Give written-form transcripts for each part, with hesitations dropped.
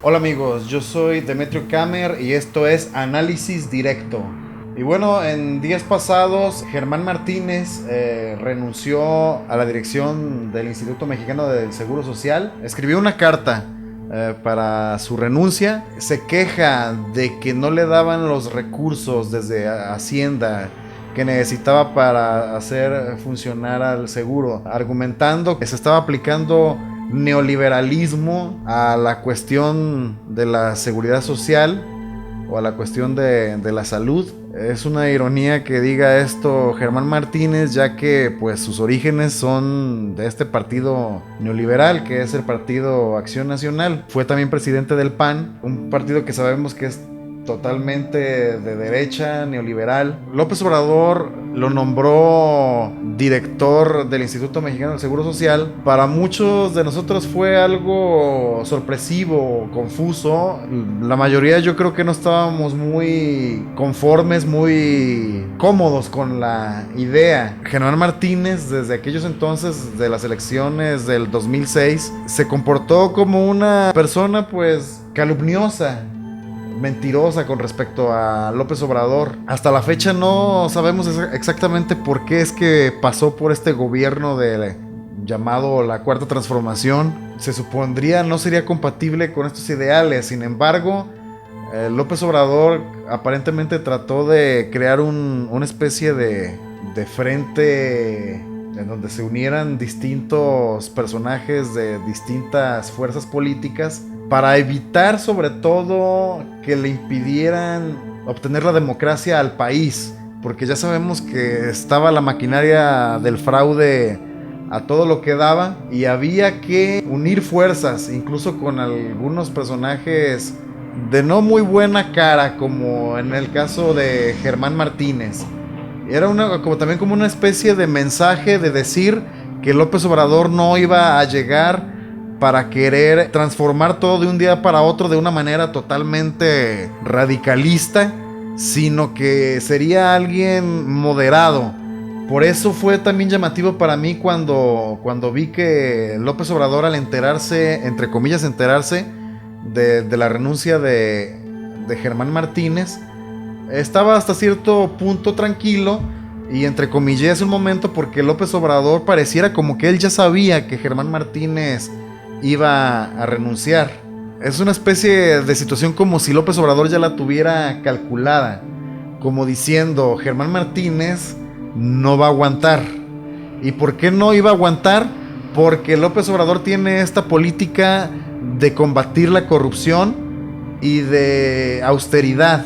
Hola amigos, yo soy Demetrio Kamer y esto es Análisis Directo. Y bueno, en días pasados Germán Martínez renunció a la dirección del Instituto Mexicano del Seguro Social. Escribió una carta para su renuncia. Se queja de que no le daban los recursos desde Hacienda que necesitaba para hacer funcionar al seguro, argumentando que se estaba aplicando neoliberalismo a la cuestión de la seguridad social o a la cuestión de la salud. Es una ironía que diga esto Germán Martínez, ya que pues sus orígenes son de este partido neoliberal, que es el Partido Acción Nacional. Fue también presidente del PAN, un partido que sabemos que es totalmente de derecha, neoliberal. López Obrador lo nombró director del Instituto Mexicano del Seguro Social. Para muchos de nosotros fue algo sorpresivo, confuso. La mayoría yo creo que no estábamos muy conformes, muy cómodos con la idea. Germán Martínez, desde aquellos entonces de las elecciones del 2006, se comportó como una persona pues calumniosa, mentirosa con respecto a López Obrador. Hasta la fecha no sabemos exactamente por qué es que pasó por este gobierno llamado la Cuarta Transformación. Se supondría no sería compatible con estos ideales. Sin embargo, López Obrador aparentemente trató de crear una especie de frente en donde se unieran distintos personajes de distintas fuerzas políticas para evitar sobre todo que le impidieran obtener la democracia al país, porque ya sabemos que estaba la maquinaria del fraude a todo lo que daba y había que unir fuerzas, incluso con algunos personajes de no muy buena cara, como en el caso de Germán Martínez. Era también como una especie de mensaje de decir que López Obrador no iba a llegar para querer transformar todo de un día para otro de una manera totalmente radicalista, sino que sería alguien moderado. Por eso fue también llamativo para mí cuando vi que López Obrador, al enterarse, entre comillas enterarse, de la renuncia de Germán Martínez, estaba hasta cierto punto tranquilo, y entre comillas un momento, porque López Obrador pareciera como que él ya sabía que Germán Martínez iba a renunciar. Es una especie de situación como si López Obrador ya la tuviera calculada, como diciendo: Germán Martínez no va a aguantar. ¿Y por qué no iba a aguantar? Porque López Obrador tiene esta política de combatir la corrupción y de austeridad,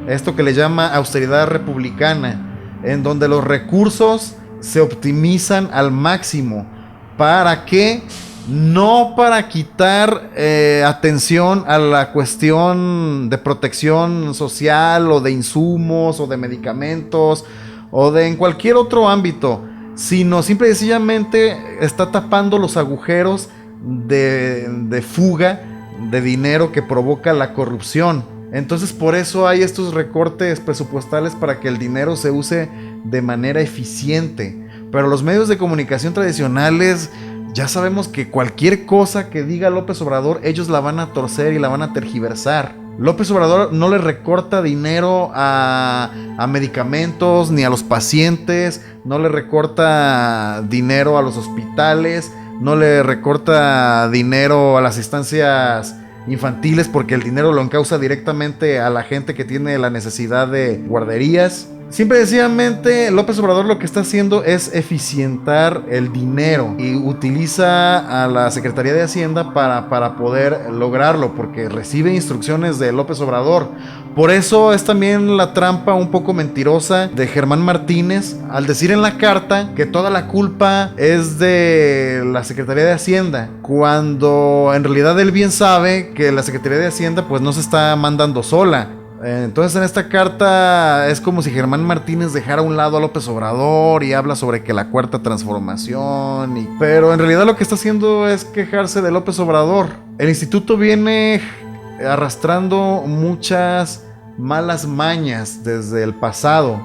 esto que le llama austeridad republicana, en donde los recursos se optimizan al máximo. ¿Para qué? No para quitar atención a la cuestión de protección social o de insumos o de medicamentos o de en cualquier otro ámbito, sino simple y sencillamente está tapando los agujeros de fuga de dinero que provoca la corrupción. Entonces por eso hay estos recortes presupuestales, para que el dinero se use de manera eficiente. Pero los medios de comunicación tradicionales, ya sabemos que cualquier cosa que diga López Obrador, ellos la van a torcer y la van a tergiversar. López Obrador no le recorta dinero a medicamentos ni a los pacientes, no le recorta dinero a los hospitales, no le recorta dinero a las instancias infantiles, porque el dinero lo encausa directamente a la gente que tiene la necesidad de guarderías. Simple y sencillamente López Obrador lo que está haciendo es eficientar el dinero, y utiliza a la Secretaría de Hacienda para poder lograrlo, porque recibe instrucciones de López Obrador. Por eso es también la trampa un poco mentirosa de Germán Martínez al decir en la carta que toda la culpa es de la Secretaría de Hacienda, cuando en realidad él bien sabe que la Secretaría de Hacienda pues no se está mandando sola. Entonces en esta carta es como si Germán Martínez dejara a un lado a López Obrador y habla sobre que la Cuarta Transformación, pero en realidad lo que está haciendo es quejarse de López Obrador. El instituto viene arrastrando muchas malas mañas desde el pasado.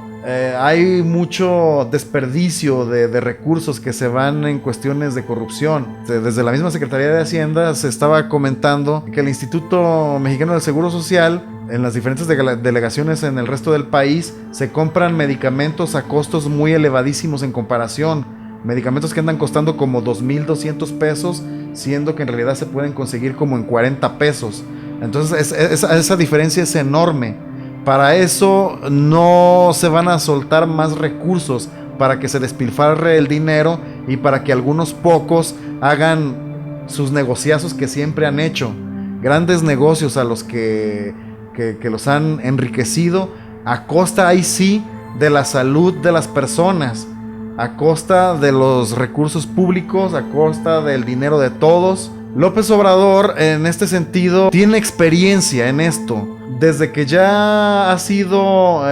hay mucho desperdicio de recursos que se van en cuestiones de corrupción. Desde la misma Secretaría de Hacienda se estaba comentando que el Instituto Mexicano del Seguro Social, en las diferentes delegaciones en el resto del país, se compran medicamentos a costos muy elevadísimos en comparación. Medicamentos que andan costando como 2,200 pesos, siendo que en realidad se pueden conseguir como en 40 pesos. Entonces esa diferencia es enorme. Para eso no se van a soltar más recursos para que se despilfarre el dinero y para que algunos pocos hagan sus negociazos que siempre han hecho. Grandes negocios a los que los han enriquecido a costa, ahí sí, de la salud de las personas, a costa de los recursos públicos, a costa del dinero de todos. López Obrador, en este sentido, tiene experiencia en esto. Desde que ya ha sido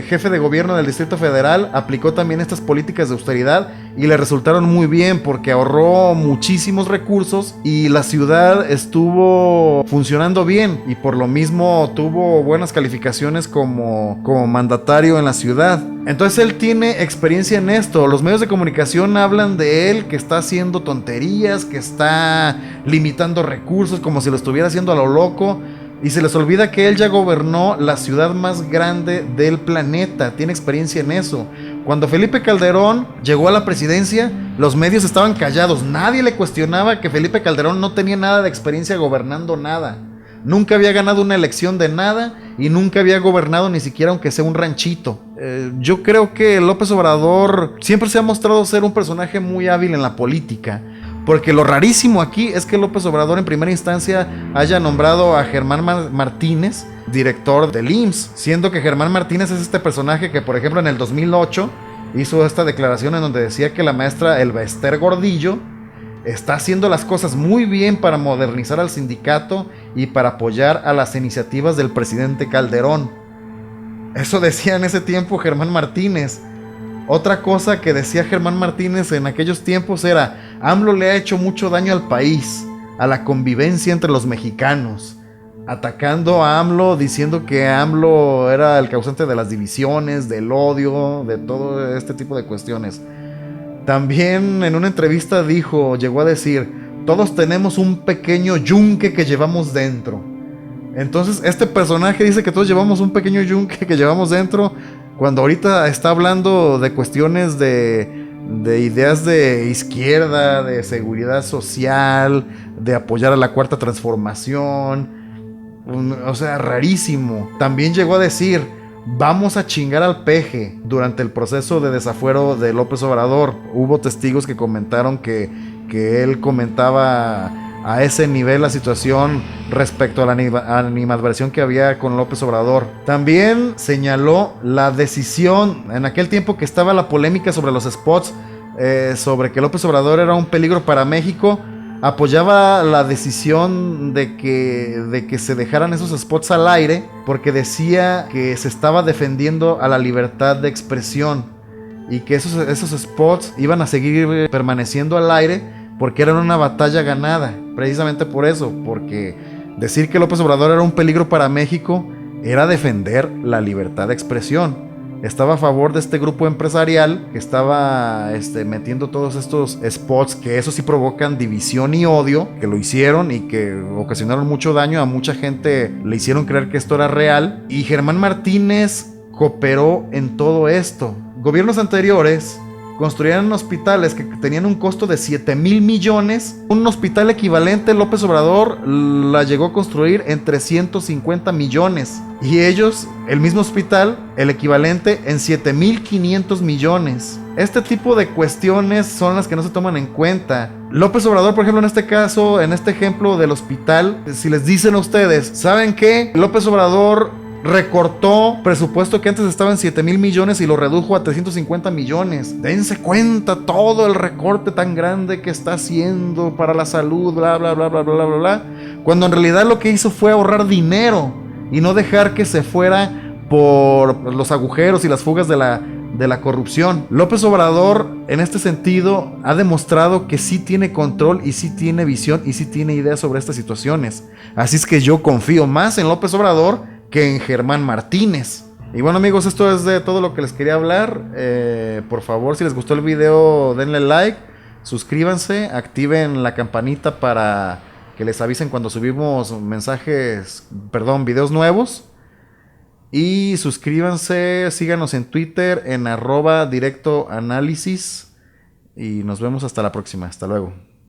jefe de gobierno del Distrito Federal, aplicó también estas políticas de austeridad y le resultaron muy bien porque ahorró muchísimos recursos y la ciudad estuvo funcionando bien y por lo mismo tuvo buenas calificaciones como mandatario en la ciudad. Entonces él tiene experiencia en esto. Los medios de comunicación hablan de él que está haciendo tonterías, que está limitando recursos como si lo estuviera haciendo a lo loco. Y se les olvida que él ya gobernó la ciudad más grande del planeta. Tiene experiencia en eso. Cuando Felipe Calderón llegó a la presidencia, los medios estaban callados. Nadie le cuestionaba que Felipe Calderón no tenía nada de experiencia gobernando nada. Nunca había ganado una elección de nada y nunca había gobernado ni siquiera aunque sea un ranchito. Yo creo que López Obrador siempre se ha mostrado ser un personaje muy hábil en la política. Porque lo rarísimo aquí es que López Obrador en primera instancia haya nombrado a Germán Martínez director del IMSS, siendo que Germán Martínez es este personaje que, por ejemplo, en el 2008 hizo esta declaración en donde decía que la maestra Elba Ester Gordillo está haciendo las cosas muy bien para modernizar al sindicato y para apoyar a las iniciativas del presidente Calderón. Eso decía en ese tiempo Germán Martínez. Otra cosa que decía Germán Martínez en aquellos tiempos era: AMLO le ha hecho mucho daño al país, a la convivencia entre los mexicanos, atacando a AMLO, diciendo que AMLO era el causante de las divisiones, del odio, de todo este tipo de cuestiones. También en una entrevista llegó a decir: todos tenemos un pequeño yunque que llevamos dentro. Entonces este personaje dice que todos llevamos un pequeño yunque que llevamos dentro, cuando ahorita está hablando de cuestiones de ideas de izquierda, de seguridad social, de apoyar a la cuarta transformación. O sea, rarísimo. También llegó a decir: vamos a chingar al peje durante el proceso de desafuero de López Obrador. Hubo testigos que comentaron que él comentaba a ese nivel la situación respecto a la animadversión que había con López Obrador. También señaló la decisión, en aquel tiempo que estaba la polémica sobre los spots, sobre que López Obrador era un peligro para México, apoyaba la decisión de que se dejaran esos spots al aire, porque decía que se estaba defendiendo a la libertad de expresión y que esos spots iban a seguir permaneciendo al aire porque eran una batalla ganada, precisamente por eso, porque decir que López Obrador era un peligro para México era defender la libertad de expresión. Estaba a favor de este grupo empresarial que estaba metiendo todos estos spots que eso sí provocan división y odio, que lo hicieron y que ocasionaron mucho daño a mucha gente, le hicieron creer que esto era real. Y Germán Martínez cooperó en todo esto. Gobiernos anteriores construyeron hospitales que tenían un costo de 7,000 millones. Un hospital equivalente López Obrador la llegó a construir en 350 millones. Y ellos, el mismo hospital, el equivalente en 7,500 millones. Este tipo de cuestiones son las que no se toman en cuenta. López Obrador, por ejemplo, en este caso, en este ejemplo del hospital, si les dicen a ustedes: ¿saben qué? López Obrador recortó presupuesto que antes estaba en 7,000 millones y lo redujo a 350 millones. Dense cuenta todo el recorte tan grande que está haciendo para la salud, bla, bla, bla, bla, bla, bla, bla. Cuando en realidad lo que hizo fue ahorrar dinero y no dejar que se fuera por los agujeros y las fugas de la corrupción. López Obrador, en este sentido, ha demostrado que sí tiene control y sí tiene visión y sí tiene ideas sobre estas situaciones. Así es que yo confío más en López Obrador que en Germán Martínez. Y bueno amigos, esto es de todo lo que les quería hablar. Por favor, si les gustó el video, denle like, suscríbanse, activen la campanita para que les avisen cuando subimos videos nuevos. Y suscríbanse, síganos en Twitter en @directoanálisis. Y nos vemos hasta la próxima. Hasta luego.